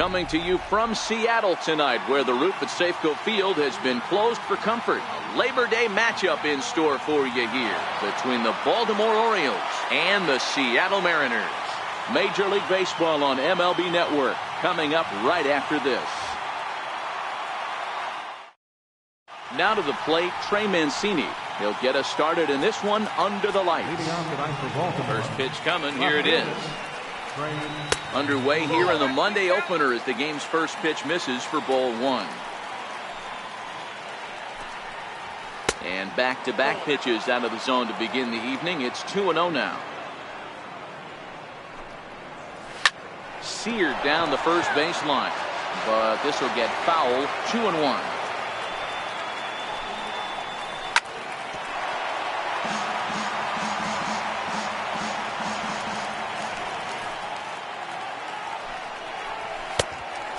Coming to you from Seattle tonight, where the roof at Safeco Field has been closed for comfort. A Labor Day matchup in store for you here between the Baltimore Orioles and the Seattle Mariners. Major League Baseball on MLB Network coming up right after this. Now to the plate, Trey Mancini. He'll get us started in this one under the lights. First pitch coming. Here it is. Underway here in the Monday opener as the game's first pitch misses for ball one. And back-to-back pitches out of the zone to begin the evening. It's 2-0 now. Seared down the first baseline, but this will get foul. 2-1.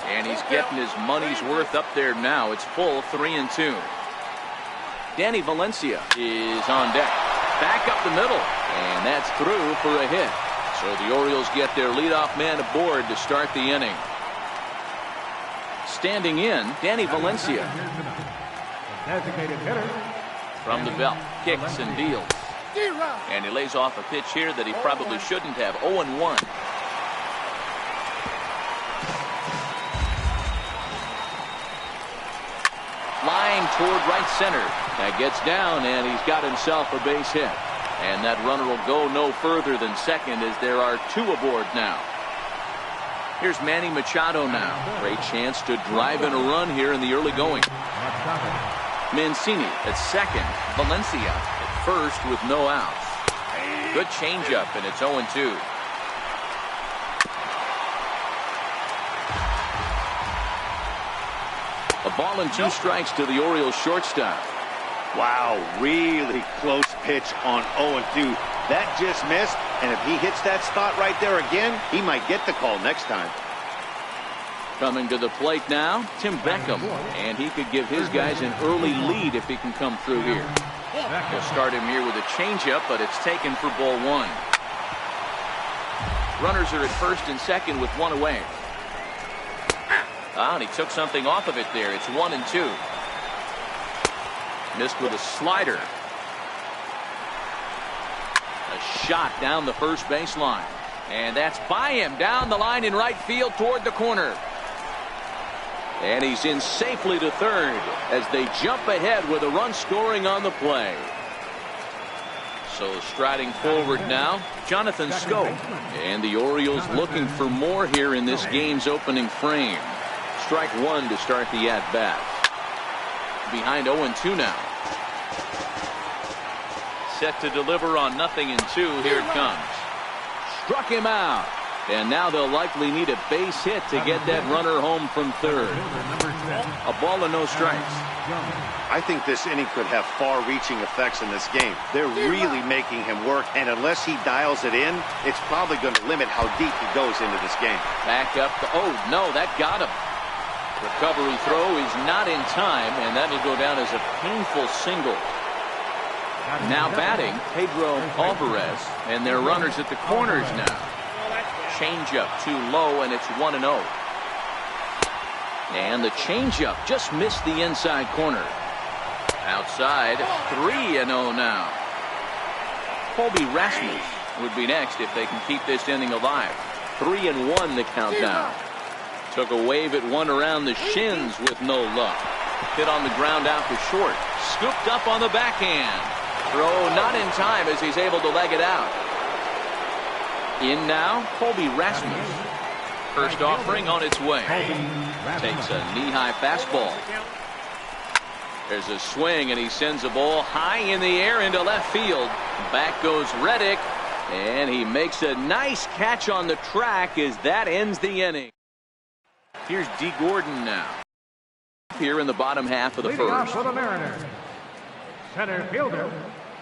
And he's getting his money's worth up there now. It's full 3-2. Danny Valencia is on deck. Back up the middle. And that's through for a hit. So the Orioles get their leadoff man aboard to start the inning. Standing in, Danny Valencia. Designated hitter. From the belt, kicks and deals. And he lays off a pitch here that he probably shouldn't have. 0-1. Flying toward right center. That gets down, and he's got himself a base hit. And that runner will go no further than second as there are two aboard now. Here's Manny Machado now. Great chance to drive in a run here in the early going. Mancini at second. Valencia at first with no outs. Good changeup, and it's 0-2. A ball and 2 strikes to the Orioles shortstop. Wow, really close pitch on 0-2. That just missed, and if he hits that spot right there again, he might get the call next time. Coming to the plate now, Tim Beckham, and he could give his guys an early lead if he can come through here. He'll start him here with a changeup, but it's taken for ball one. Runners are at first and second with one away. And he took something off of it there. It's 1-2. Missed with a slider. A shot down the first baseline. And that's by him down the line in right field toward the corner. And he's in safely to third as they jump ahead with a run scoring on the play. So striding forward now, Jonathan Schoop. And the Orioles looking for more here in this game's opening frame. Strike one to start the at-bat. Behind 0-2 now. Set to deliver on 0-2. Here it comes. Struck him out. And now they'll likely need a base hit to get that runner home from third. A ball and no strikes. I think this inning could have far-reaching effects in this game. They're really making him work, and unless he dials it in, it's probably going to limit how deep he goes into this game. Back up. Oh, no, that got him. Recovery throw is not in time, and that'll go down as a painful single. Now batting, Pedro Alvarez, and their runners at the corners now. Changeup too low, and it's 1-0. And the changeup just missed the inside corner. Outside, 3-0 now. Colby Rasmus would be next if they can keep this inning alive. 3-1 the countdown. Took a wave at one around the shins with no luck. Hit on the ground out to short. Scooped up on the backhand. Throw not in time as he's able to leg it out. In now, Colby Rasmus. First offering on its way. Takes a knee-high fastball. There's a swing, and he sends a ball high in the air into left field. Back goes Reddick, and he makes a nice catch on the track as that ends the inning. Here's D. Gordon now. Here in the bottom half of the first. For the Mariners, center fielder.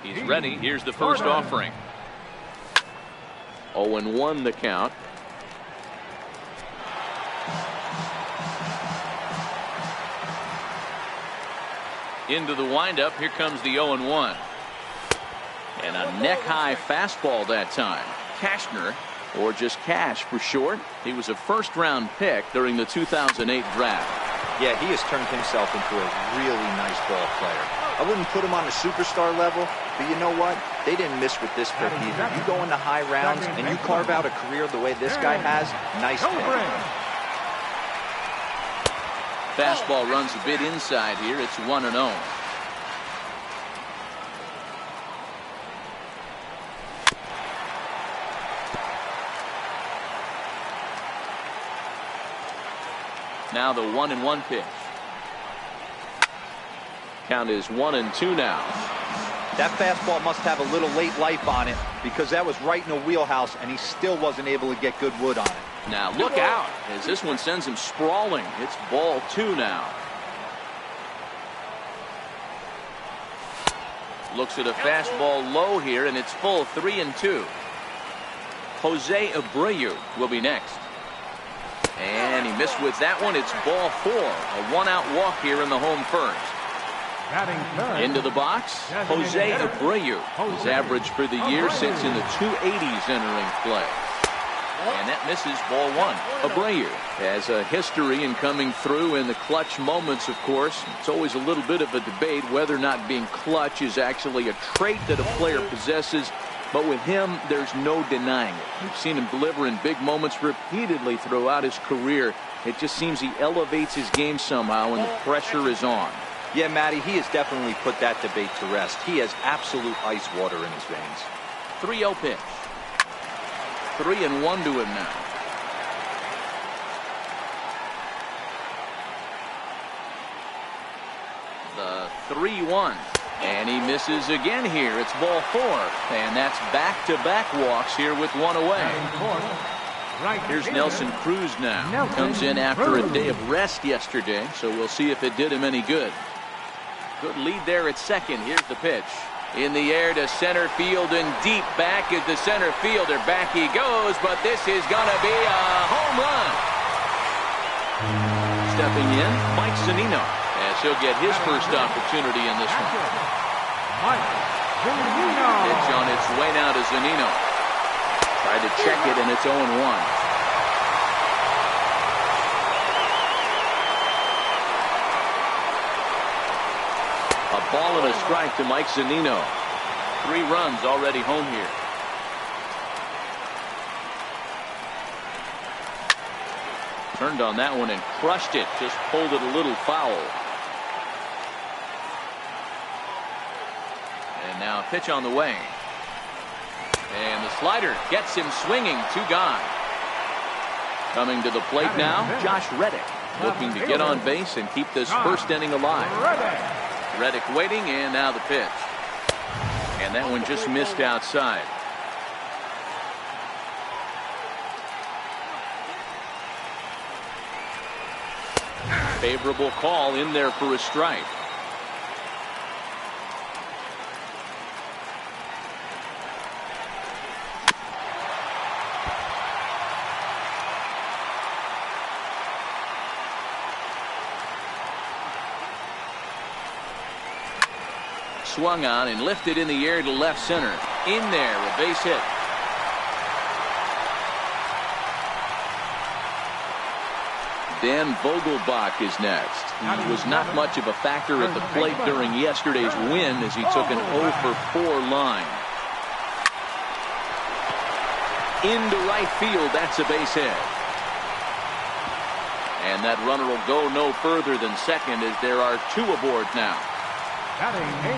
He's ready. Here's the first offering. 0-1 the count. Into the windup. Here comes the 0-1. And a neck-high fastball that time. Cashner or just cash for short. He was a first-round pick during the 2008 draft. Yeah, he has turned himself into a really nice ball player. I wouldn't put him on a superstar level, but you know what? They didn't miss with this pick either. You go into high rounds and you carve out a career the way this guy has, nice pick. Fastball runs a bit inside here. It's 1-0. Now the 1-1 pitch. Count is 1-2 now. That fastball must have a little late life on it because that was right in the wheelhouse and he still wasn't able to get good wood on it. Now look out as this one sends him sprawling. It's ball 2 now. Looks at a fastball low here, and it's full 3-2. Jose Abreu will be next. And he missed with that one. It's ball 4. A 1-out walk here in the home first. Into the box, Jose Abreu. His average for the year sits in the 280s entering play. And that misses ball 1. Abreu has a history in coming through in the clutch moments, of course. It's always a little bit of a debate whether or not being clutch is actually a trait that a player possesses. But with him, there's no denying it. We've seen him deliver in big moments repeatedly throughout his career. It just seems he elevates his game somehow when the pressure is on. Yeah, Matty, he has definitely put that debate to rest. He has absolute ice water in his veins. 3-0 pitch. 3-1 to him now. The 3-1. And he misses again here. It's ball 4. And that's back-to-back walks here with one away. Here's Nelson Cruz now. Comes in after a day of rest yesterday, so we'll see if it did him any good. Good lead there at second. Here's the pitch. In the air to center field and deep back is the center fielder. Back he goes, but this is going to be a home run. Stepping in, Mike Zunino, as he'll get his first opportunity in this one. Pitch on its way now to Zunino. Tried to check it, and it's 0-1. A ball and a strike to Mike Zunino. 3 runs already home here. Turned on that one and crushed it. Just pulled it a little foul. And now a pitch on the way. And the slider gets him swinging. 2 gone. Coming to the plate now, Josh Reddick, looking to get on base and keep this first inning alive. Reddick waiting, and now the pitch. And that one just missed outside. Favorable call in there for a strike. Swung on and lifted in the air to left center. In there, a base hit. Dan Vogelbach is next. He was not much of a factor at the plate during yesterday's win as he took an 0-for-4 line. Into right field, that's a base hit. And that runner will go no further than second as there are 2 aboard now.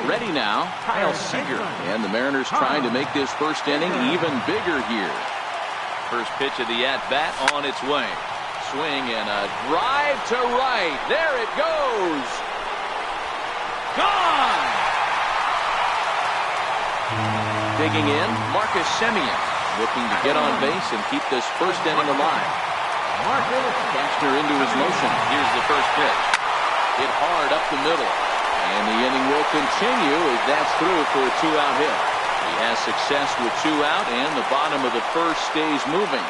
Ready now, Kyle Seager. And the Mariners trying to make this first inning even bigger here. First pitch of the at-bat on its way. Swing and a drive to right. There it goes. Gone. Digging in, Marcus Semien, looking to get on base and keep this first inning alive. Cashner into his motion. Here's the first pitch. Hit hard up the middle. And the inning will continue as that's through for a 2-out hit. He has success with 2 out, and the bottom of the first stays moving.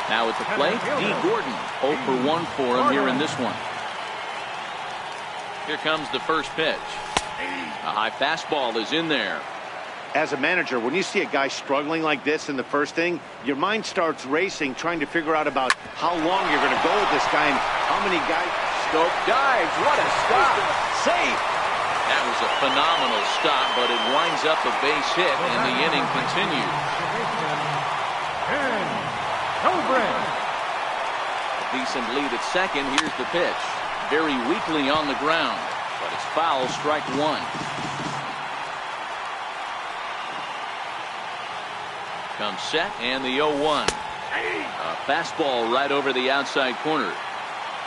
Now at the plate, D. Gordon. 0-for-1 for him here in this one. Here comes the first pitch. A high fastball is in there. As a manager, when you see a guy struggling like this in the first inning, your mind starts racing, trying to figure out about how long you're going to go with this guy and how many guys. Stoke dives. What a stop. Safe. That was a phenomenal stop, but it winds up a base hit, and the inning continues. A decent lead at second. Here's the pitch. Very weakly on the ground, but it's foul, strike one. Comes set, and the 0-1. A fastball right over the outside corner.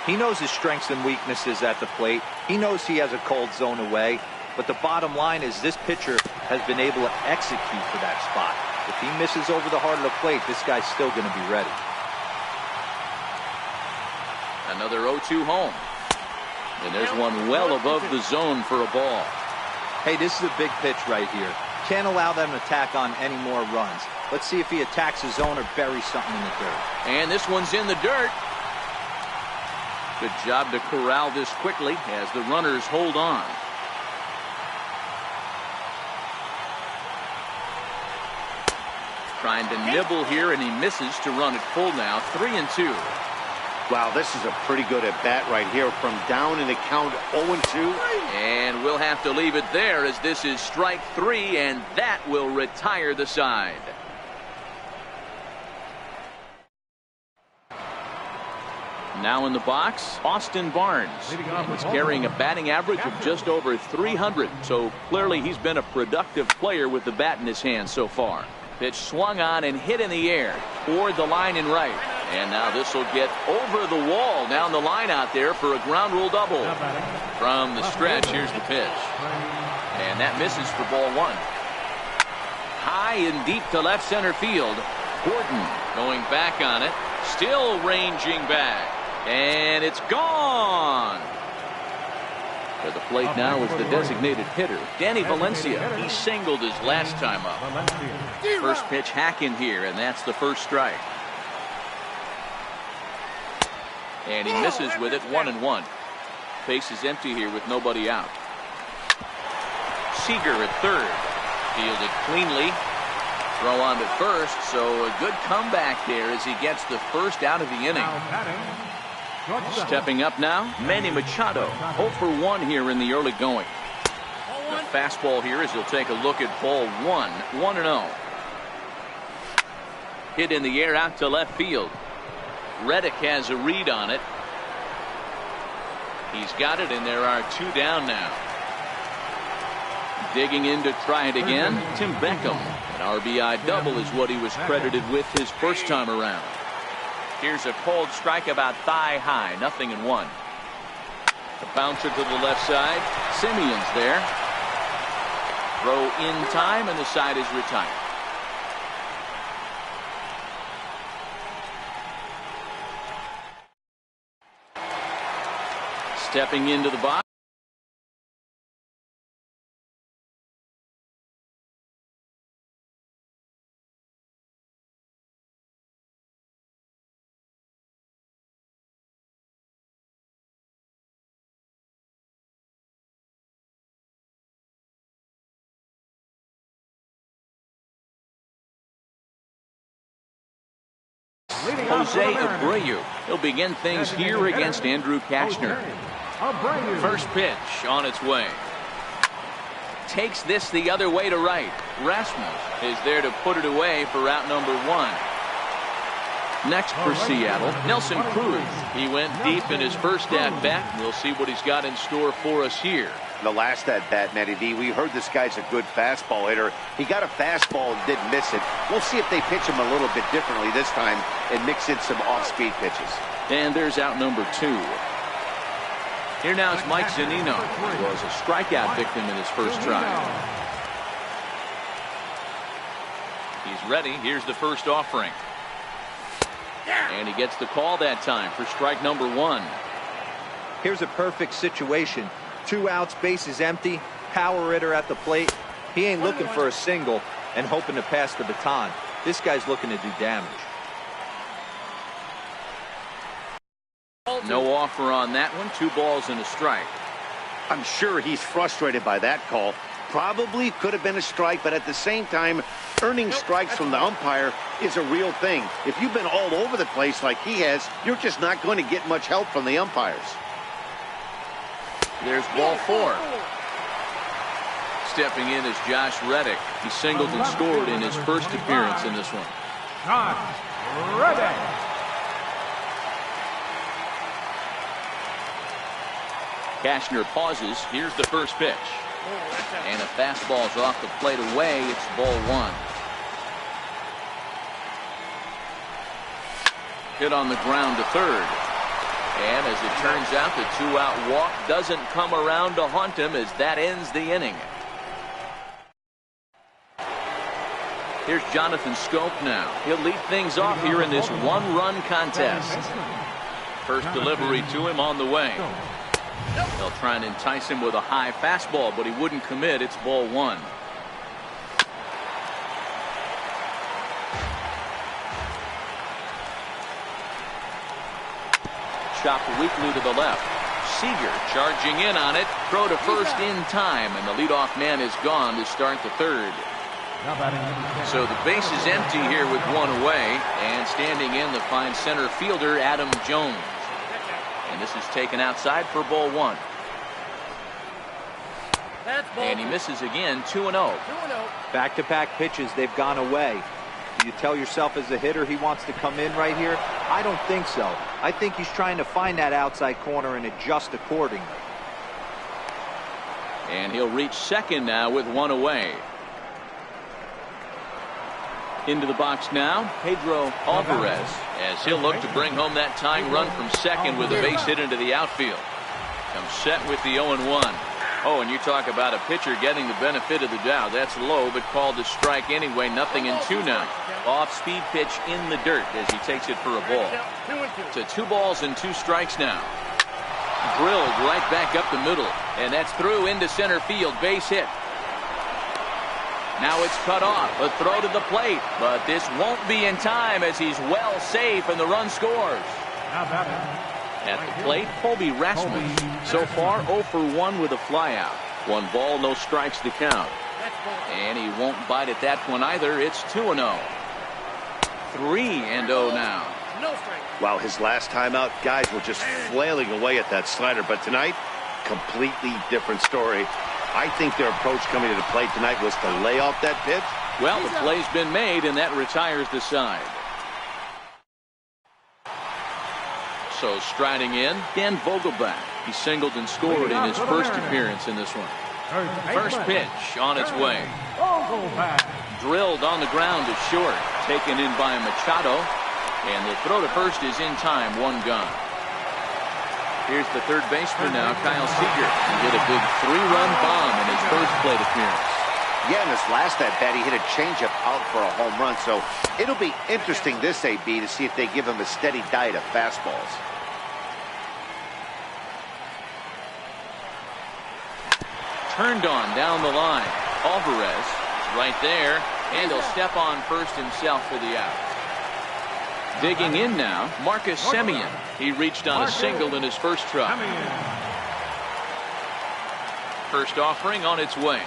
He knows his strengths and weaknesses at the plate. He knows he has a cold zone away. But the bottom line is this pitcher has been able to execute for that spot. If he misses over the heart of the plate, this guy's still going to be ready. Another 0-2 home. And there's one well above the zone for a ball. Hey, this is a big pitch right here. Can't allow them to tack on any more runs. Let's see if he attacks his zone or buries something in the dirt. And this one's in the dirt. Good job to corral this quickly as the runners hold on. Trying to nibble here, and he misses to run it full now. 3-2. Wow, this is a pretty good at bat right here from down in the count 0-2. And we'll have to leave it there as this is strike three, and that will retire the side. Now in the box, Austin Barnes. He's carrying a batting average of just over 300, so clearly he's been a productive player with the bat in his hand so far. Pitch swung on and hit in the air toward the line and right. And now this will get over the wall down the line out there for a ground rule double. From the stretch, here's the pitch. And that misses for ball one. High and deep to left center field. Horton going back on it. Still ranging back. And it's gone. At the plate now is the designated hitter, Danny Valencia. He singled his last time up. First pitch hack in here, and that's the first strike. And he misses with it, 1-1. Base is empty here with nobody out. Seager at third. Fielded cleanly. Throw on to first, so a good comeback there as he gets the first out of the inning. Stepping up now, Manny Machado, 0 for 1 here in the early going. The fastball here as he'll take a look at ball one, 1-0. Hit in the air out to left field. Reddick has a read on it. He's got it, and there are two down now. Digging in to try it again, Tim Beckham. An RBI double is what he was credited with his first time around. Here's a cold strike about thigh high, 0-1. The bouncer to the left side. Simeon's there. Throw in time, and the side is retired. Stepping into the box. Jose Abreu. He'll begin things here against Andrew Kashner. First pitch on its way. Takes this the other way to right. Rasmus is there to put it away for out number one. Next for Seattle, Nelson Cruz. He went deep in his first at-bat. We'll see what he's got in store for us here. The last at-bat, Matty D, we heard this guy's a good fastball hitter. He got a fastball and didn't miss it. We'll see if they pitch him a little bit differently this time and mix in some off-speed pitches. And there's out number two. Here now is Mike Zunino, who was a strikeout victim in his first try. He's ready. Here's the first offering. And he gets the call that time for strike number one. Here's a perfect situation. 2 outs, bases empty, power hitter at the plate. He ain't looking for a single and hoping to pass the baton. This guy's looking to do damage. No offer on that one. 2 balls and a strike. I'm sure he's frustrated by that call. Probably could have been a strike, but at the same time, earning strikes from the umpire is a real thing. If you've been all over the place like he has, you're just not going to get much help from the umpires. There's ball 4. Stepping in is Josh Reddick. He singled and scored in his first appearance in this one. Josh Reddick. Cashner pauses. Here's the first pitch. And a fastball's off the plate away. It's ball 1. Hit on the ground to third. And as it turns out, the 2-out walk doesn't come around to haunt him as that ends the inning. Here's Jonathan Scope now. He'll lead things off here in this 1-run contest. First delivery to him on the way. They'll try and entice him with a high fastball, but he wouldn't commit. It's ball 1. Chopped weakly to the left. Seager charging in on it. Throw to first in time, and the leadoff man is gone to start the third. So the base is empty here with 1 away, and standing in the fine center fielder Adam Jones. And this is taken outside for ball 1. And he misses again. 2-0. Back-to-back pitches, they've gone away. Do you tell yourself as a hitter he wants to come in right here? I don't think so. I think he's trying to find that outside corner and adjust accordingly. And he'll reach second now with 1 away. Into the box now, Pedro Alvarez, as he'll look to bring home that tying run from second with a base hit into the outfield. Comes set with the 0-1. Oh, and you talk about a pitcher getting the benefit of the doubt. That's low, but called a strike anyway. 0-2 now. Off-speed pitch in the dirt as he takes it for a ball. To 2 balls and 2 strikes now. Drilled right back up the middle, and that's through into center field. Base hit. Now it's cut off. A throw to the plate, but this won't be in time as he's well safe and the run scores. At the plate, Colby Rasmus. So far 0 for 1 with a flyout. 1 ball, no strikes to count. And he won't bite at that one either. It's 2-0. 3-0 now. Wow, his last time out, guys were just flailing away at that slider. But tonight, completely different story. I think their approach coming to the plate tonight was to lay off that pitch. Well, the play's been made, and that retires the side. So striding in, Dan Vogelbach. He singled and scored in his first appearance in this one. First pitch on its way. Drilled on the ground to short. Taken in by Machado. And the throw to first is in time. 1 gone. Here's the third baseman now, Kyle Seager. He hit a big 3-run bomb in his first plate appearance. Yeah, in his last at-bat, he hit a changeup out for a home run. So it'll be interesting this AB to see if they give him a steady diet of fastballs. Turned on down the line. Alvarez is right there, and he'll step on first himself for the out. Digging in now, Marcus Semien. He reached on a single in his first try. First offering on its way.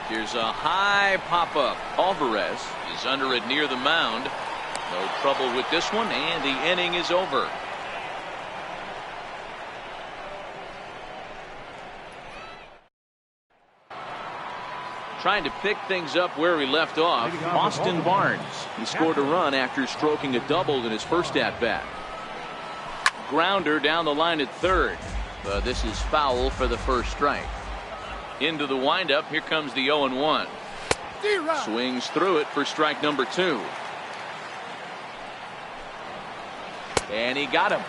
Here's a high pop-up. Alvarez is under it near the mound. No trouble with this one, and the inning is over. Trying to pick things up where he left off, Austin Barnes. He scored a run after stroking a double in his first at-bat. Grounder down the line at third. But this is foul for the first strike. Into the windup, here comes the 0-1. Swings through it for strike number 2. And he got him.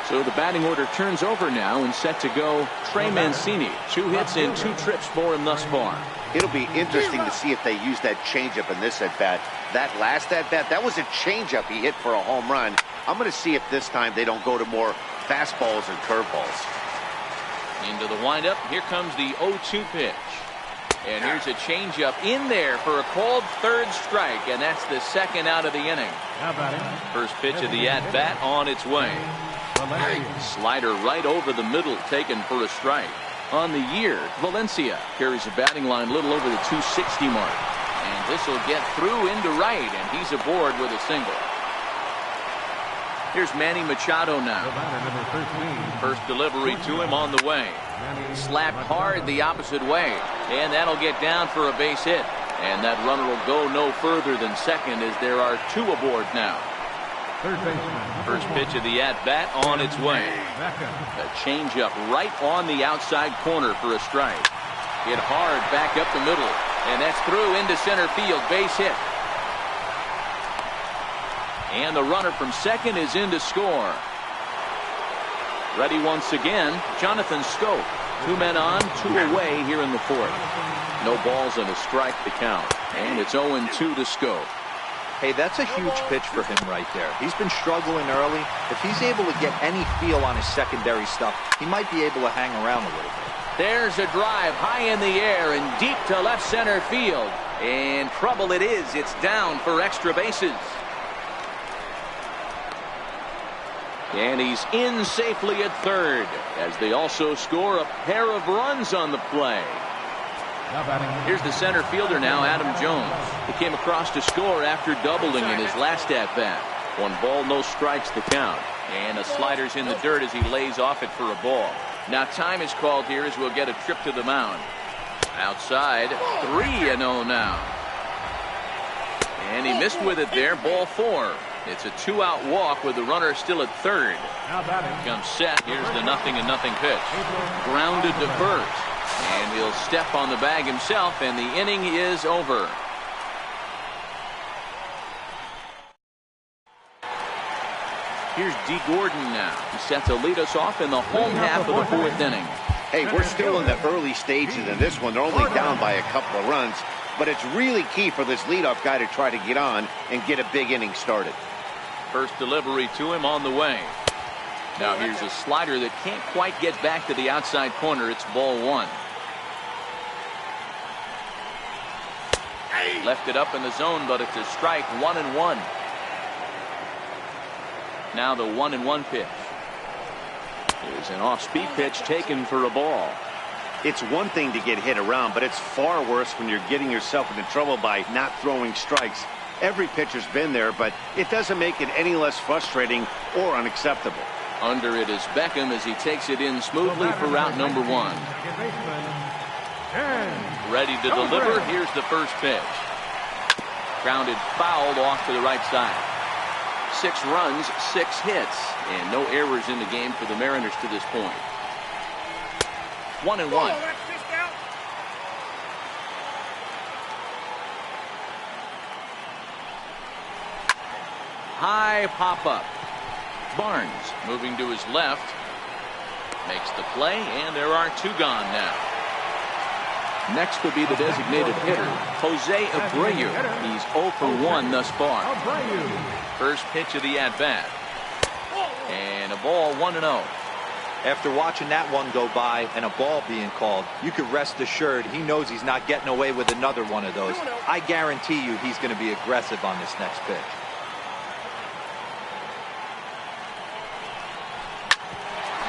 So the batting order turns over now, and set to go Trey Mancini. 2 hits and 2 trips for him thus far. It'll be interesting to see if they use that changeup in this at-bat. That last at-bat, that was a changeup he hit for a home run. I'm going to see if this time they don't go to more fastballs and curveballs. Into the windup, here comes the 0-2 pitch. And here's a changeup in there for a called third strike, and that's the second out of the inning. First pitch of the at-bat on its way. Valencia. Slider right over the middle, taken for a strike. On the year, Valencia carries a batting line a little over the 260 mark. And this will get through into right, and he's aboard with a single. Here's Manny Machado now. The batter, number 13. First delivery to him on the way. Slapped hard the opposite way, and that'll get down for a base hit. And that runner will go no further than second, as there are two aboard now. Third baseman. First pitch of the at-bat on its way. A changeup right on the outside corner for a strike. Hit hard back up the middle, and that's through into center field. Base hit. And the runner from second is in to score. Ready once again, Jonathan Scope. 2 men on, 2 away here in the fourth. No balls and a strike to count. And it's 0-2 to Scope. Hey, that's a huge pitch for him right there. He's been struggling early. If he's able to get any feel on his secondary stuff, he might be able to hang around a little bit. There's a drive high in the air and deep to left center field. And trouble it is. It's down for extra bases. And he's in safely at third, as they also score a pair of runs on the play. Here's the center fielder now, Adam Jones. He came across to score after doubling in his last at-bat. 1 ball, no strikes to count. And the slider's in the dirt as he lays off it for a ball. Now time is called here as we'll get a trip to the mound. Outside, 3-0 now. And he missed with it there, ball 4. It's a 2-out walk with the runner still at third. Comes set. Here's the 0-0 pitch. Grounded to first. And he'll step on the bag himself, and the inning is over. Here's D. Gordon now. He's set to lead us off in the home half of the fourth inning. Hey, we're still in the early stages in this one. They're only down by a couple of runs. But it's really key for this leadoff guy to try to get on and get a big inning started. First delivery to him on the way. Now here's a slider that can't quite get back to the outside corner. It's ball 1. Left it up in the zone, but it's a strike. 1-1. Now the 1-1 pitch. Here's an off-speed pitch taken for a ball. It's one thing to get hit around, but it's far worse when you're getting yourself into trouble by not throwing strikes. Every pitcher's been there, but it doesn't make it any less frustrating or unacceptable. Under it is Beckham as he takes it in smoothly for route number 1. Ready to deliver. Here's the first pitch. Grounded fouled off to the right side. 6 runs, 6 hits, and no errors in the game for the Mariners to this point. 1-1. High pop-up. Barnes moving to his left. Makes the play, and there are 2 gone now. Next will be the designated hitter, Jose Abreu. He's 0 for 1 thus far. First pitch of the at-bat. And a ball, 1-0. After watching that one go by and a ball being called, you could rest assured he knows he's not getting away with another one of those. I guarantee you he's going to be aggressive on this next pitch.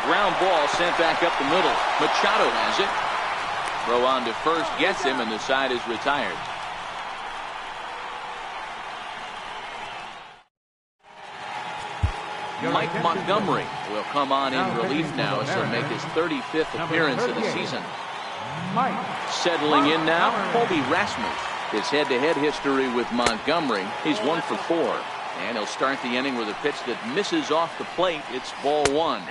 Ground ball sent back up the middle. Machado has it. Throw on to first gets him, and the side is retired. Mike Montgomery will come on in relief now as he'll make his 35th appearance of the season. Settling in now, Colby Rasmus. His head-to-head history with Montgomery, he's 1 for 4. And he'll start the inning with a pitch that misses off the plate. It's ball 1.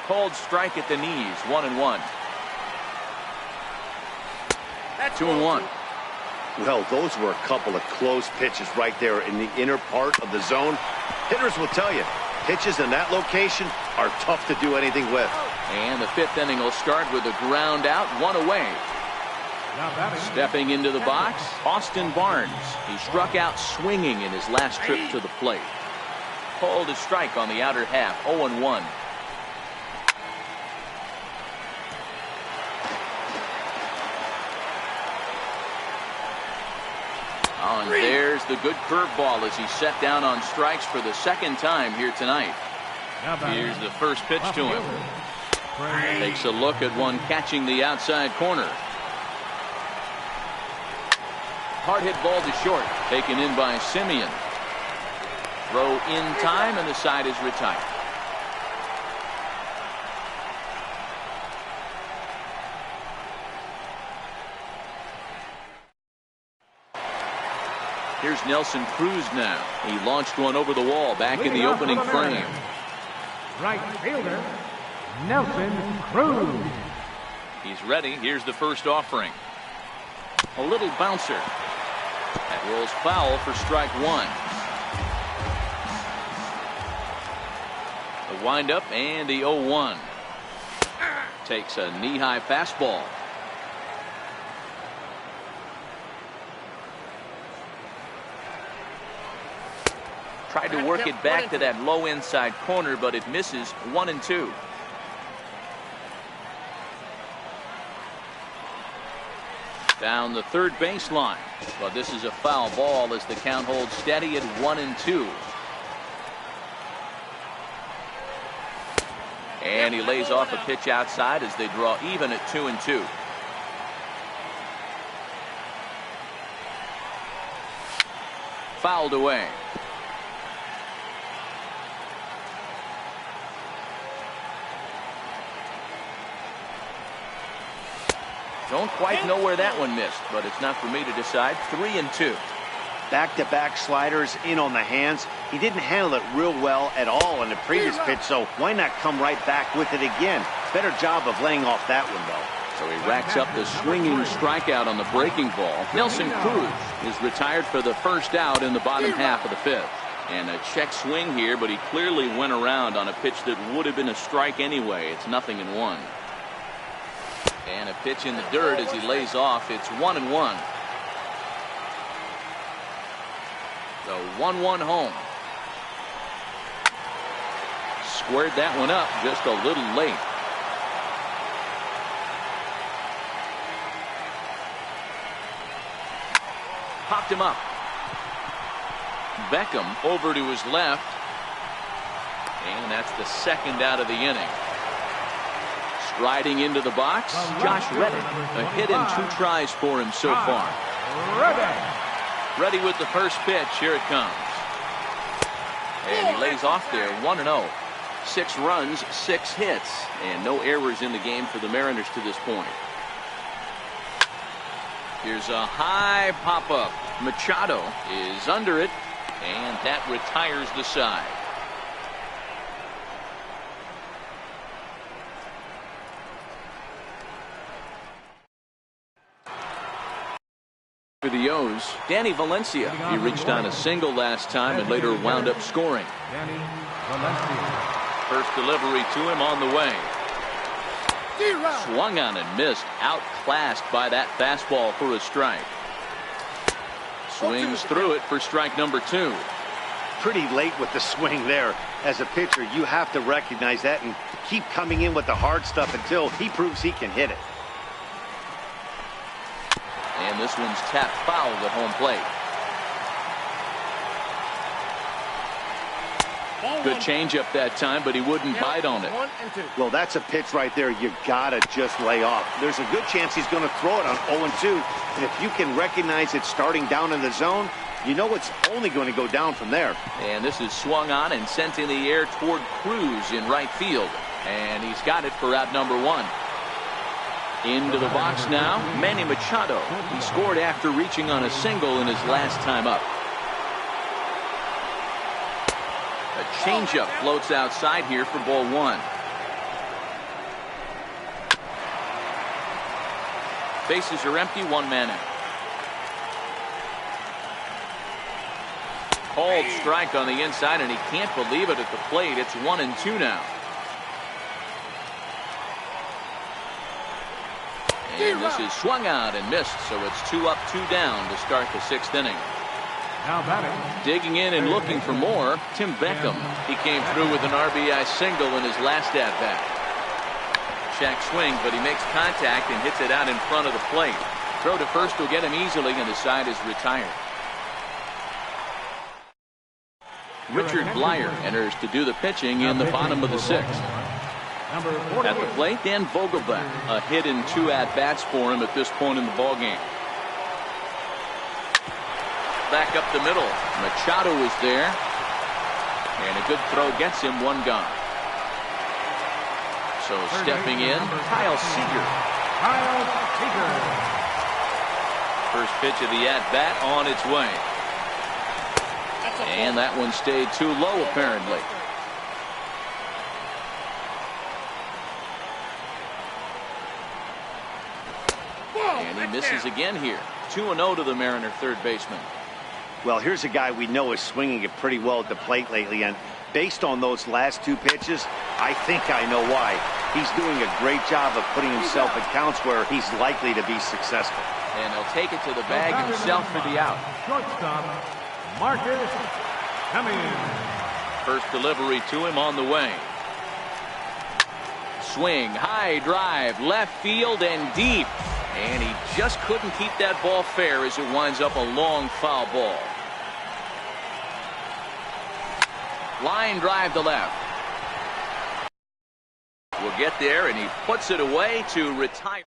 Called strike at the knees, 1-1. 2-1. Well, those were a couple of close pitches right there in the inner part of the zone. Hitters will tell you, pitches in that location are tough to do anything with. And the 5th inning will start with a ground out, 1 away. Stepping into the box, Austin Barnes. He struck out swinging in his last trip to the plate. Called a strike on the outer half, 0-1. And there's the good curveball as he's set down on strikes for the 2nd time here tonight. Here's the first pitch to him. Takes a look at one catching the outside corner. Hard hit ball to short. Taken in by Simeon. Throw in time, and the side is retired. Here's Nelson Cruz now. He launched one over the wall back in the opening frame. Right fielder, Nelson Cruz. He's ready. Here's the first offering. A little bouncer. That rolls foul for strike one. The windup and the 0-1. Takes a knee-high fastball. Tried to work it back to that low inside corner, but it misses. 1-2. Down the third baseline, but this is a foul ball as the count holds steady at 1-2. And he lays off a pitch outside as they draw even at 2-2. Fouled away. Don't quite know where that one missed, but it's not for me to decide. 3-2. Back-to-back sliders in on the hands. He didn't handle it real well at all in the previous pitch, so why not come right back with it again? Better job of laying off that one, though. So he racks up the swinging strikeout on the breaking ball. Nelson Cruz is retired for the first out in the bottom half of the fifth. And a check swing here, but he clearly went around on a pitch that would have been a strike anyway. It's 0-1. And a pitch in the dirt as he lays off. It's 1-1. The 1-1 home. Squared that one up just a little late. Popped him up. Beckham over to his left. And that's the second out of the inning. Striding into the box, Josh Reddick. A hit in 2 tries for him so far. Ready with the first pitch. Here it comes. And he lays off there. 1-0. 6 runs, 6 hits, and no errors in the game for the Mariners to this point. Here's a high pop-up. Machado is under it, and that retires the side. For the O's, Danny Valencia. He reached on a single last time and later wound up scoring. Danny Valencia. First delivery to him on the way. Swung on and missed. Outclassed by that fastball for a strike. Swings through it for strike number 2. Pretty late with the swing there. As a pitcher, you have to recognize that and keep coming in with the hard stuff until he proves he can hit it. And this one's tapped foul at home plate. Good changeup that time, but he wouldn't bite on it. Well, that's a pitch right there you gotta just lay off. There's a good chance he's going to throw it on 0-2. And if you can recognize it starting down in the zone, you know it's only going to go down from there. And this is swung on and sent in the air toward Cruz in right field. And he's got it for out number 1. Into the box now, Manny Machado. He scored after reaching on a single in his last time up. A changeup floats outside here for ball 1. Bases are empty, 1 man out. Called strike on the inside, and he can't believe it at the plate. It's 1-2 now. And this is swung out and missed, so it's 2 up, 2 down to start the 6th inning. Now batting. Digging in and looking for more, Tim Beckham. He came through with an RBI single in his last at-bat. Check swing, but he makes contact and hits it out in front of the plate. Throw to first will get him easily, and the side is retired. Richard Blyer enters to do the pitching in the bottom of the 6th. At the plate, Dan Vogelbach. A hit and 2 at-bats for him at this point in the ballgame. Back up the middle. Machado is there. And a good throw gets him 1 gone. So stepping in, Kyle Seager. First pitch of the at-bat on its way. And that one stayed too low, apparently. And he misses again here. 2-0 to the Mariner third baseman. Well, here's a guy we know is swinging it pretty well at the plate lately, and based on those last 2 pitches, I think I know why. He's doing a great job of putting himself at counts where he's likely to be successful. And he'll take it to the bag himself for the out. Shortstop, Marcus Cummings. First delivery to him on the way. Swing, high drive, left field and deep. And he just couldn't keep that ball fair as it winds up a long foul ball. Line drive to left. Will get there, and he puts it away to retire.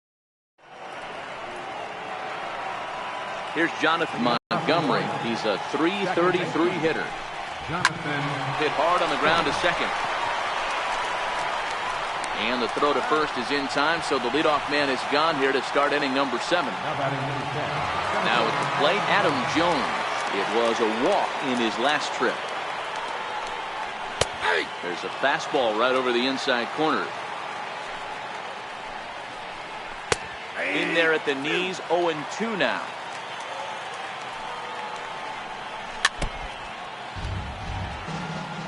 Here's Jonathan Montgomery. He's a .333 hitter. Hit hard on the ground to second. And the throw to first is in time, so the leadoff man is gone here to start inning number 7. Now at the plate, Adam Jones. It was a walk in his last trip. There's a fastball right over the inside corner. In there at the knees, 0-2 now.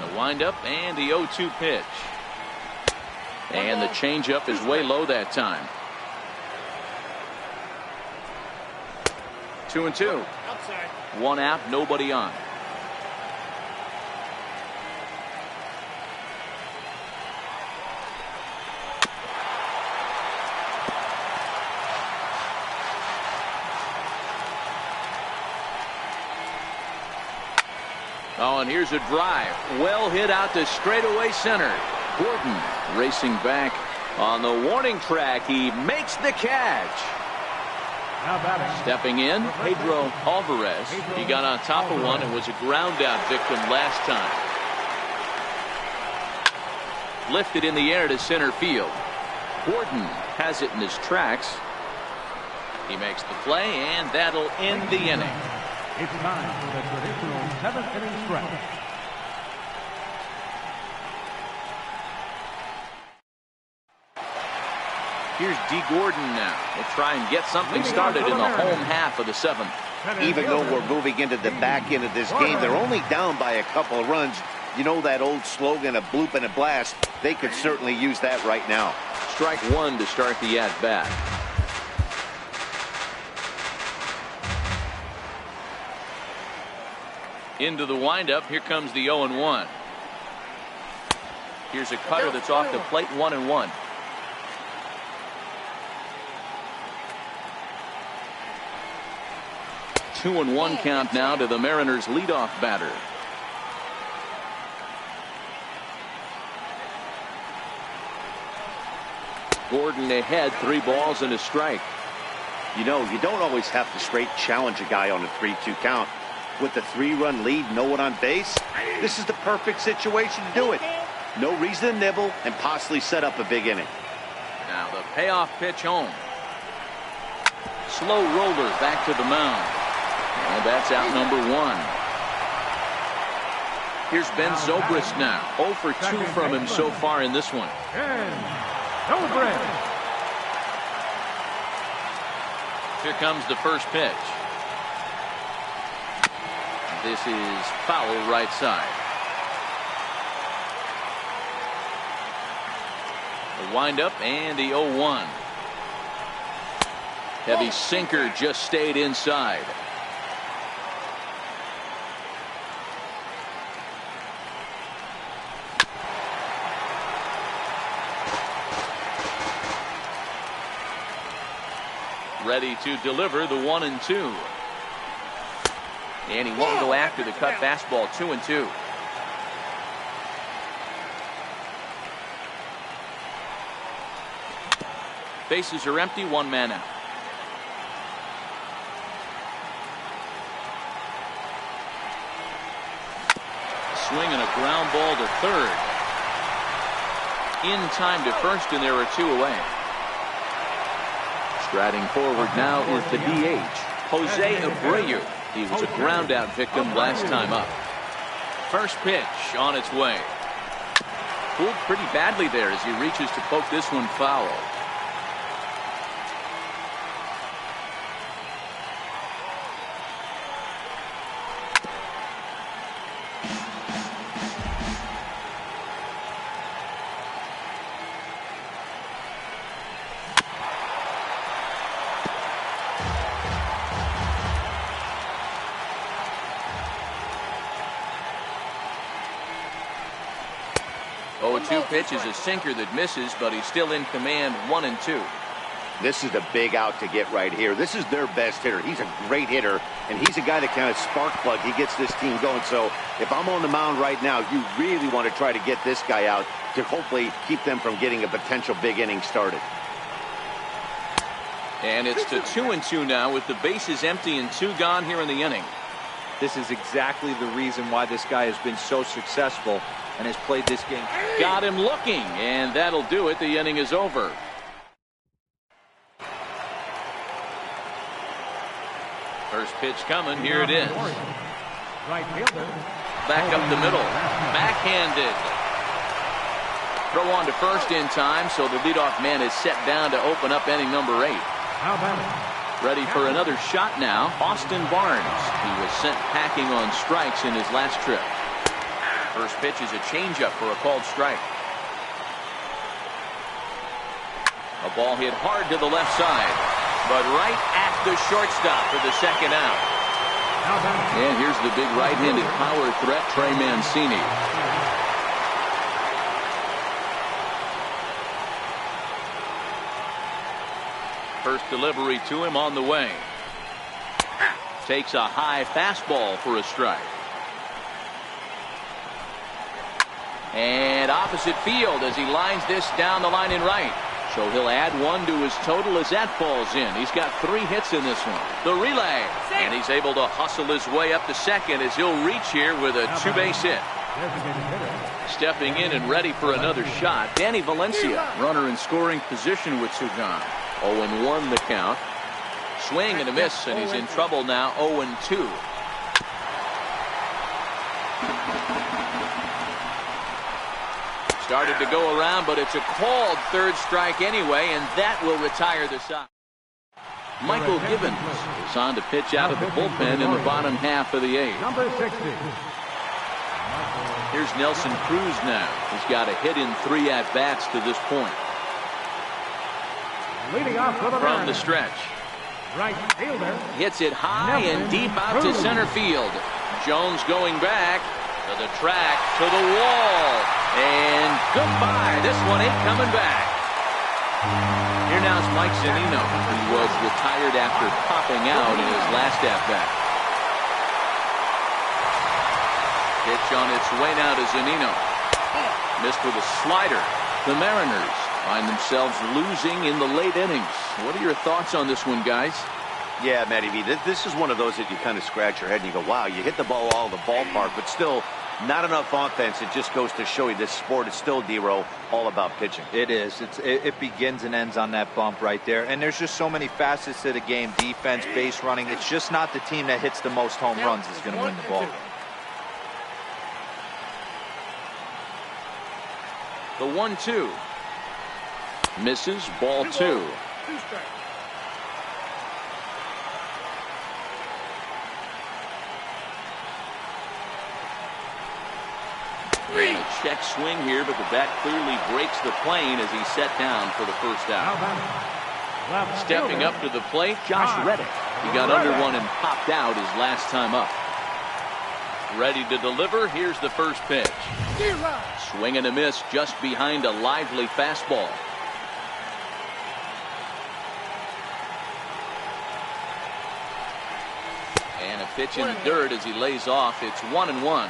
The windup and the 0-2 pitch. And the changeup is way low that time. 2-2. 1 out, nobody on. Oh, and here's a drive. Well hit out to straightaway center. Gordon racing back on the warning track. He makes the catch. Stepping in, Pedro Alvarez. He got on top of one and was a ground out victim last time. Lifted in the air to center field. Gordon has it in his tracks. He makes the play, and that'll end the inning. It's time for the traditional 7th inning stretch. Here's D. Gordon now. We'll try and get something started in the home half of the 7th. Even though we're moving into the back end of this game, they're only down by a couple of runs. You know that old slogan, a bloop and a blast? They could certainly use that right now. Strike 1 to start the at-bat. Into the windup. Here comes the 0-1. Here's a cutter that's off the plate. 1-1. Two and 1 count now to the Mariners leadoff batter. Gordon ahead, 3 balls and a strike. You know, you don't always have to straight challenge a guy on a 3-2 count. With the 3-run lead, no one on base, this is the perfect situation to do it. No reason to nibble and possibly set up a big inning. Now the payoff pitch home. Slow roller back to the mound. And that's out number 1. Here's Ben Zobrist now. 0 for 2 from him so far in this one. Here comes the first pitch. This is foul right side. The windup and the 0-1. Heavy sinker just stayed inside. Ready to deliver the 1-2. And he won't go after the cut fastball. 2-2. Bases are empty, one man out. Swing and a ground ball to third. In time to first, and there are two away. Striding forward now is the DH, Jose Abreu. He was a ground out victim last time up. First pitch on its way. Pulled pretty badly there as he reaches to poke this one foul. Two pitch is a sinker that misses, but he's still in command, 1-2. This is a big out to get right here. This is their best hitter. He's a great hitter, and he's a guy that kind of spark plug. He gets this team going. So if I'm on the mound right now, you really want to try to get this guy out to hopefully keep them from getting a potential big inning started. And it's to 2-2 now with the bases empty and 2 gone here in the inning. This is exactly the reason why this guy has been so successful and has played this game. Got him looking, and that'll do it. The inning is over. First pitch coming. Here it is. Right fielder. Back up the middle. Backhanded. Throw on to first in time, so the leadoff man is set down to open up inning number 8. How about it? Ready for another shot now, Austin Barnes. He was sent packing on strikes in his last trip. First pitch is a changeup for a called strike. A ball hit hard to the left side, but right at the shortstop for the second out. And here's the big right-handed power threat, Trey Mancini. First delivery to him on the way. Takes a high fastball for a strike. And opposite field as he lines this down the line in right. So he'll add 1 to his total as that falls in. He's got 3 hits in this one. The relay. And he's able to hustle his way up to second as he'll reach here with a 2-base hit. Stepping in and ready for another shot, Danny Valencia. Runner in scoring position with 2 gone. 0-1 the count. Swing and a miss, and he's in trouble now, 0-2. Started to go around, but it's a called third strike anyway, and that will retire the side. Michael Gibbons is on to pitch out of the bullpen in the bottom half of the 8th. Number 60. Here's Nelson Cruz now. He's got a hit in 3 at-bats to this point. Leading off for the From the stretch. Right fielder. Hits it high and deep out to center field. Jones going back to the track, to the wall. And goodbye. This one ain't coming back. Here now is Mike Zunino, who was retired after popping out in his last at-bat. Pitch on its way now to Zunino. Missed with a slider. The Mariners find themselves losing in the late innings. What are your thoughts on this one, guys? Yeah, Matty V, this is one of those that you kind of scratch your head and you go, wow, you hit the ball all the ballpark, but still not enough offense. It just goes to show you this sport is still, D-Row, all about pitching. It is. It begins and ends on that bump right there. And there's just so many facets to the game. Defense, base running. It's just not the team that hits the most home runs is going to win the ball game. The 1-2. Misses, ball 2. And a check swing here, but the bat clearly breaks the plane as he's set down for the first out. Stepping up to the plate, Josh Reddick. He got under one and popped out his last time up. Ready to deliver. Here's the first pitch. Swing and a miss just behind a lively fastball. And a pitch in the dirt as he lays off. It's 1-1.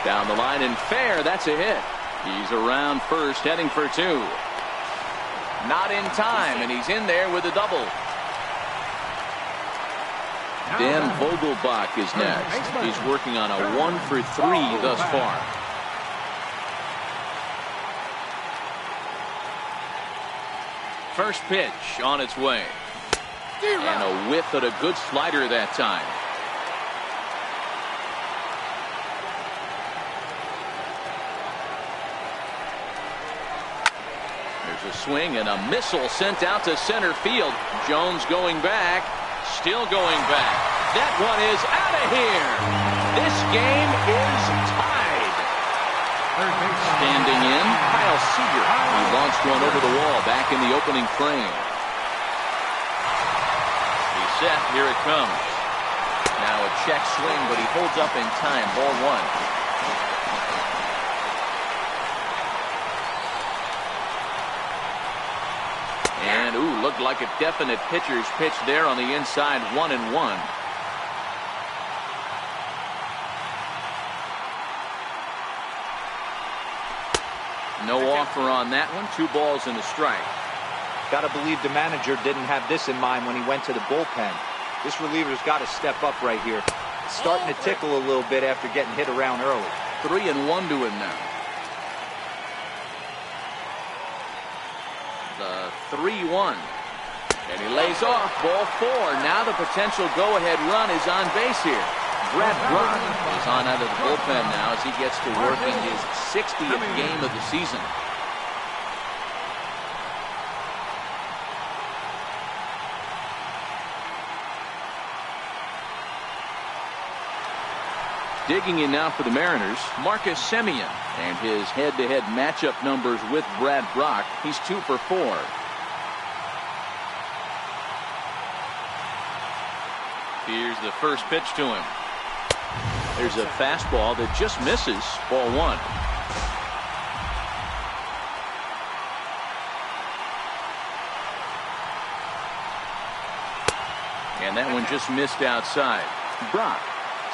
Down the line and fair. That's a hit. He's around first, heading for two. Not in time, and he's in there with a double. Dan Vogelbach is next. He's working on a 1-for-3 thus far. First pitch on its way. And a whiff at a good slider that time. There's a swing and a missile sent out to center field. Jones going back. Still going back. That one is out of here. This game is tied. Standing in, Kyle Seager. He launched one over the wall back in the opening frame. He's set. Here it comes. Now a check swing, but he holds up in time. Ball one. And, ooh, looked like a definite pitcher's pitch there on the inside, 1-1. No offer on that one. 2 balls and a strike. Got to believe the manager didn't have this in mind when he went to the bullpen. This reliever's got to step up right here. It's starting to tickle a little bit after getting hit around early. 3-1 to him now. The 3-1. And he lays off. Ball 4. Now the potential go-ahead run is on base here. Brad Brock is on out of the bullpen now as he gets to work in his 60th game of the season. Digging in now for the Mariners, Marcus Semien, and his head-to-head matchup numbers with Brad Brock. He's 2 for 4. Here's the first pitch to him. There's a fastball that just misses. Ball 1. And that one just missed outside. Brock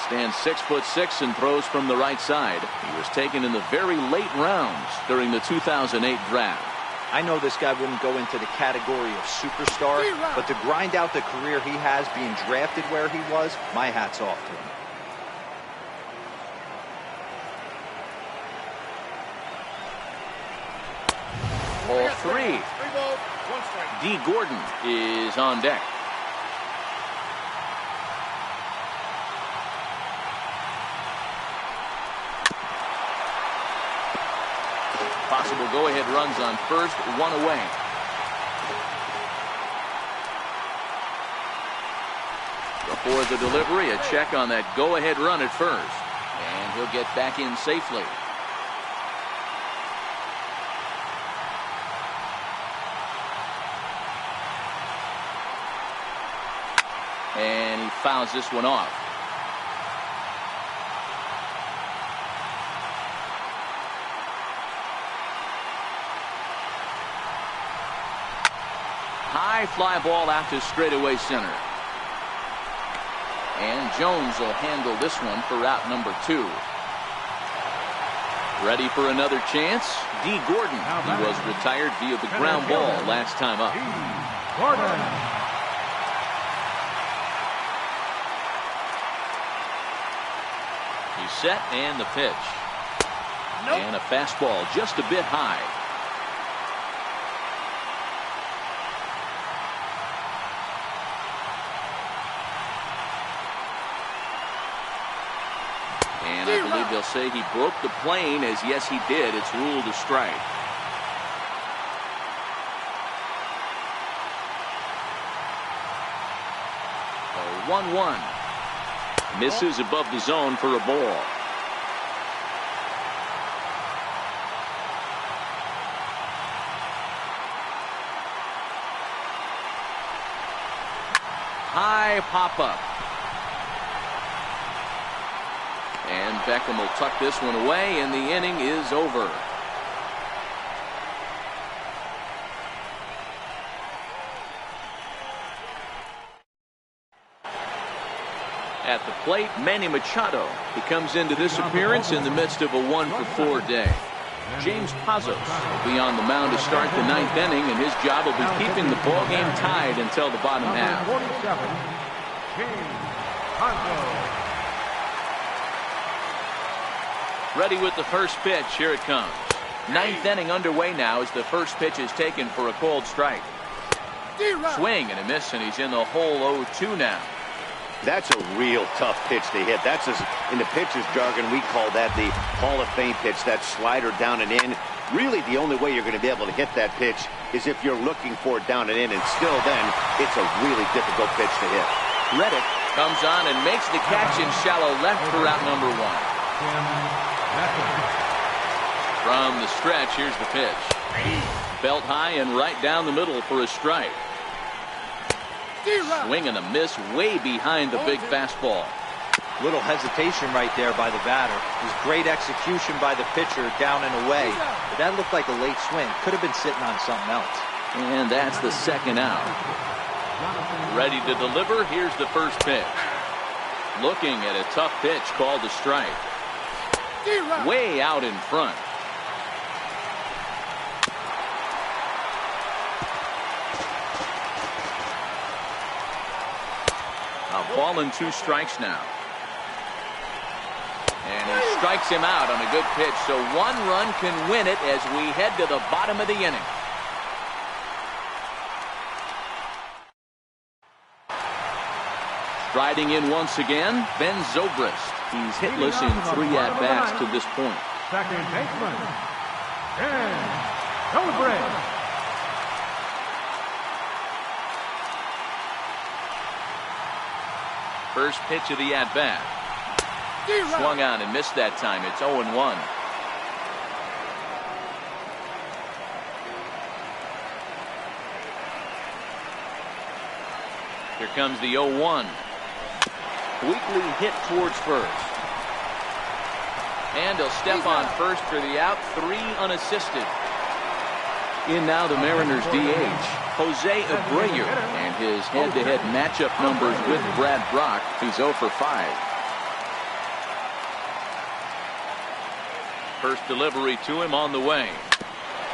stands 6'6" and throws from the right side. He was taken in the very late rounds during the 2008 draft. I know this guy wouldn't go into the category of superstar, but to grind out the career he has being drafted where he was, my hat's off to him. Ball 3. D. Gordon is on deck. Possible go-ahead runs on first, 1 away. Before the delivery, a check on that go-ahead run at first. And he'll get back in safely. And he fouls this one off. High fly ball out to straightaway center. And Jones will handle this one for out number 2. Ready for another chance? D. Gordon. He was retired via the ground ball last time up. Gordon. He's set and the pitch. And a fastball just a bit high. And I believe they'll say he broke the plane, as yes he did. It's ruled a strike. A 1-1. Misses above the zone for a ball. High pop-up. And Beckham will tuck this one away, and the inning is over. At the plate, Manny Machado. He comes into this appearance in the midst of a 1-for-4 day. James Pazos will be on the mound to start the 9th inning, and his job will be keeping the ball game tied until the bottom half. Ready with the first pitch. Here it comes. 9th inning underway now as the first pitch is taken for a called strike. Swing and a miss, and he's in the hole 0-2 now. That's a real tough pitch to hit. That's in the pitcher's jargon, we call that the Hall of Fame pitch, that slider down and in. Really, the only way you're going to be able to hit that pitch is if you're looking for it down and in, and still then, it's a really difficult pitch to hit. Reddick comes on and makes the catch in shallow left for out number 1. From the stretch, here's the pitch. Belt high and right down the middle for a strike. Swing and a miss way behind the big fastball. Little hesitation right there by the batter. It was great execution by the pitcher down and away. But that looked like a late swing. Could have been sitting on something else. And that's the second out. Ready to deliver. Here's the first pitch. Looking at a tough pitch called a strike. Way out in front. A ball and 2 strikes now. And he strikes him out on a good pitch, so 1 run can win it as we head to the bottom of the inning. Striding in once again, Ben Zobrist. He's hitless in 3 at-bats to this point. Second baseman, Ben Zobrist. First pitch of the at-bat. Swung on and missed that time. It's 0-1. Here comes the 0-1. Weakly hit towards first. And he'll step on first for the out. 3 unassisted. In now the Mariners DH, Jose Abreu, and his head-to-head matchup numbers with Brad Brock. He's 0 for 5. First delivery to him on the way.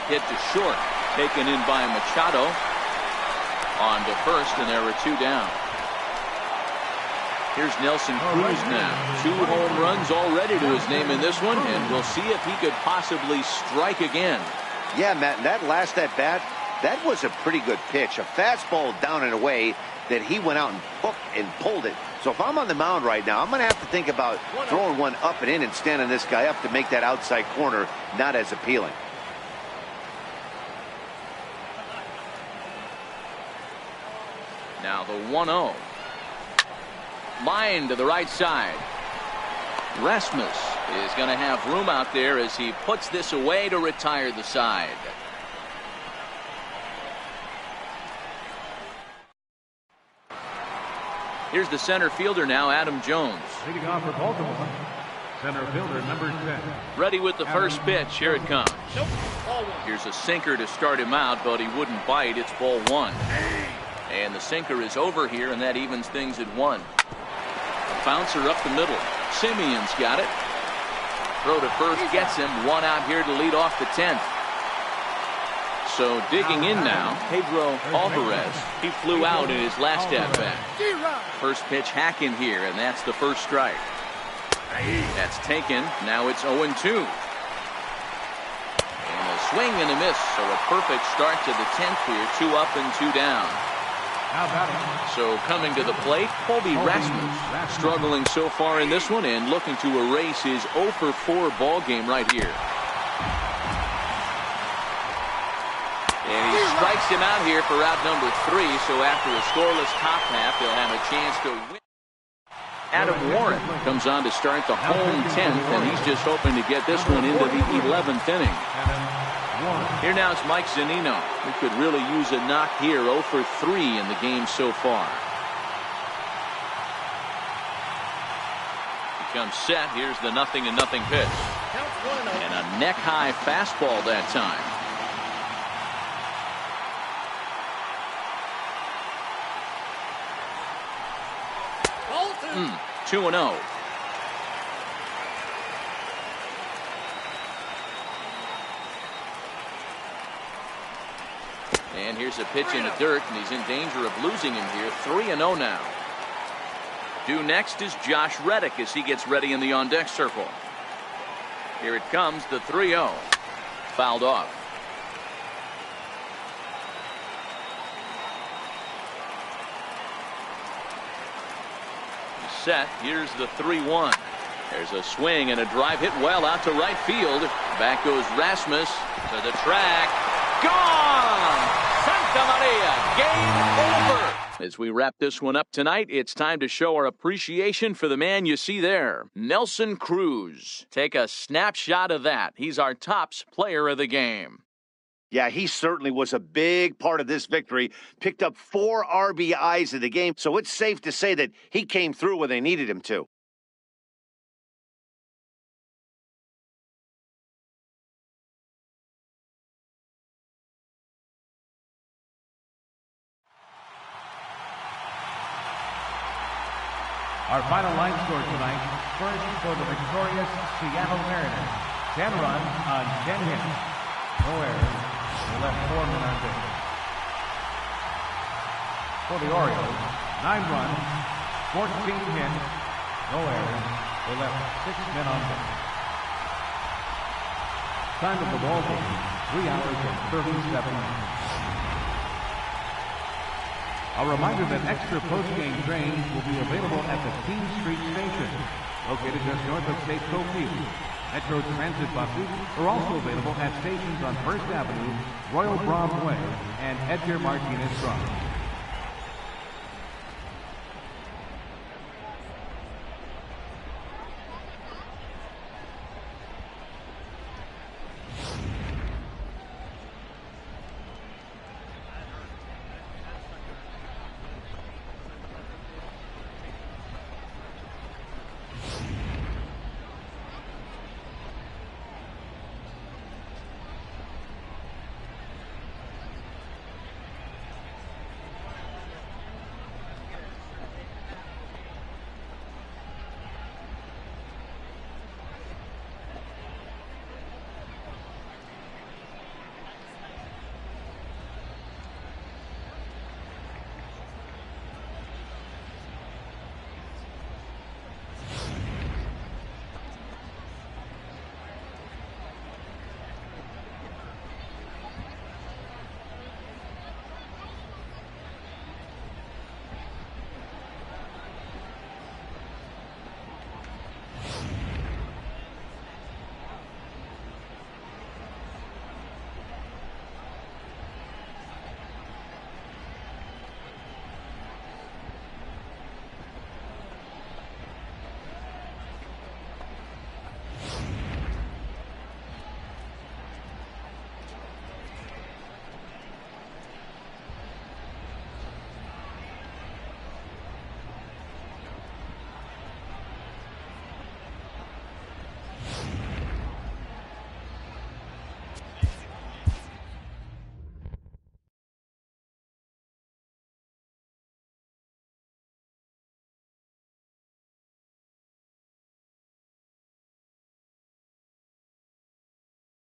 Hit to short, taken in by Machado. On to first, and there are 2 down. Here's Nelson Cruz now. 2 home runs already to his name in this one, and we'll see if he could possibly strike again. Yeah, Matt, that last at-bat, that was a pretty good pitch. A fastball down and away that he went out and hooked and pulled it. So if I'm on the mound right now, I'm going to have to think about throwing one up and in and standing this guy up to make that outside corner not as appealing. Now the 1-0. Line to the right side. Rasmus is going to have room out there as he puts this away to retire the side. Here's the center fielder now, Adam Jones. Leading off for Baltimore, center fielder number 10. Ready with the first pitch. Here it comes. Here's a sinker to start him out, but he wouldn't bite. It's ball 1. And the sinker is over here, and that evens things at 1. A bouncer up the middle. Simeon's got it. Throw to first gets him. 1 out here to lead off the 10th. So digging in now, Pedro Alvarez. He flew out in his last at-bat. First pitch hack in here, and that's the first strike. That's taken. Now it's 0-2. And a swing and a miss. So a perfect start to the 10th here. 2 up and 2 down. So coming to the plate, Colby Rasmus, struggling so far in this one and looking to erase his 0 for 4 ball game right here. And he strikes him out here for out number 3. So after a scoreless top half, they'll have a chance to win. Adam Warren comes on to start the home 10th, and he's just hoping to get this one into the 11th inning. Here now is Mike Zunino. We could really use a knock here. 0 for 3 in the game so far. He comes set. Here's the 0-0 pitch. And a neck-high fastball that time. 2-0. And here's a pitch in the dirt, and he's in danger of losing him here. 3-0 now. Due next is Josh Reddick as he gets ready in the on-deck circle. Here it comes, the 3-0. Fouled off. Set. Here's the 3-1. There's a swing and a drive hit well out to right field. Back goes Rasmus to the track. Gone! Santa Maria, game over. As we wrap this one up tonight, it's time to show our appreciation for the man you see there, Nelson Cruz. Take a snapshot of that. He's our tops player of the game. Yeah, he certainly was a big part of this victory. Picked up 4 RBIs in the game, so it's safe to say that he came through when they needed him to. Our final line score tonight, first for the victorious Seattle Mariners. 10 runs on 10 hits. No errors. They left 4 men on base. For the Orioles, 9 runs, 14 hits. No errors. They left 6 men on base. Time of the ball game, 3 hours and 37 minutes. A reminder that extra post-game trains will be available at the King Street Station, located just north of State Field. Metro Transit buses are also available at stations on First Avenue, Royal Broadway, and Edgar Martinez Drive.